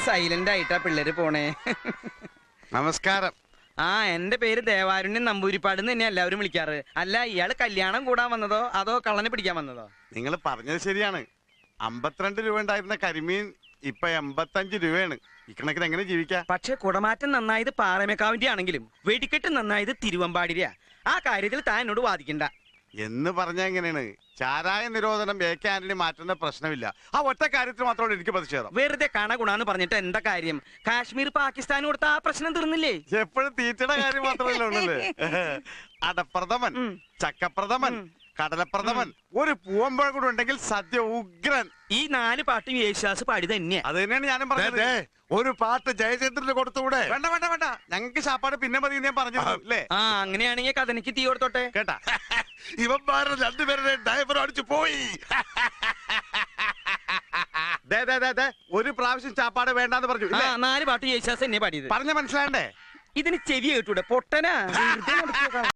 Silent ആയിട്ടാ പിള്ളേര് പോണേ. നമസ്കാരം. ആ, എന്റെ പേര് ദേവാരുണ്യൻ നമ്പൂരിപ്പാട് തന്നെ എല്ലാവരും വിളിക്കാറ്. അല്ല, ഇയാള് കല്യാണം കൂടാൻ വന്നതോ അതോ കള്ളനെ പിടിക്കാൻ വന്നതോ? നിങ്ങൾ പറഞ്ഞത് ശരിയാണ്. 52 രൂപ ഉണ്ടായിരുന്ന കരിമീൻ ഇപ്പൊ 85 രൂപയാണ്. ഇക്കണക്കിന് എങ്ങനെ ജീവിക്കാം? പക്ഷെ കുടമാറ്റം നന്നായത് പാറമേക്കാവിന്റെ ആണെങ്കിലും വെടിക്കെട്ട് നന്നായത് തിരുവമ്പാടിരിയാ. ആ കാര്യത്തിൽ താൻ എന്നോട് വാദിക്കണ്ട. എന്ന് പറഞ്ഞാൽ എങ്ങനെയാണ്? ചാരായ നിരോധനം AK ആന്റണി മാറ്റുന്ന പ്രശ്നമില്ല. ആ ഒറ്റ കാര്യത്തിൽ മാത്രമേ എനിക്ക് പ്രതിഷേധം. വെറുതെ കണ ഗുണാന്ന് പറഞ്ഞിട്ട് എന്താ കാര്യം? കാശ്മീർ പാകിസ്ഥാൻ കൊടുത്ത ആ പ്രശ്നം തീർന്നില്ലേ? എപ്പോഴും തീറ്റയുടെ കാര്യം മാത്രമല്ലേ ഉള്ളല്ലേ? അടപ്രഥമൻ, ചക്കപ്രഥമൻ, കടലപ്രഥമൻ, ഒരു പൂവമ്പഴ കൂടെ ഉണ്ടെങ്കിൽ സദ്യ ഉഗ്രൻ. ഈ 4 പാട്ടും യേശുദാസ് പാടി തന്നെയാ. അത് തന്നെയാണ് ഞാനും പറഞ്ഞത്. ഒരു പാട്ട് ജയചന്ദ്രന് കൊടുത്തുകൂടെ? വേണ്ട വേണ്ട വേണ്ട, ഞങ്ങൾക്ക് ശാപ്പാട് പിന്നെ മതി ഞാൻ പറഞ്ഞു അല്ലേ? ആ, അങ്ങനെയാണെങ്കിൽ കഥനിക്ക് തീ കൊടുത്തോട്ടെ കേട്ടാ. ഇവന്മാരുടെ രണ്ടുപേരുടെ ഡ്രൈവർ അടിച്ചു പോയി. ഒരു പ്രാവശ്യം ചാപ്പാട് വേണ്ടാന്ന് പറഞ്ഞു. 4 പാട്ട് യേശുദാസ് തന്നെ പാടിയത്. പറഞ്ഞ മനസ്സിലാണ്ടേ? ഇതിന് ചെവി കേട്ടൂടെ പൊട്ടനാ?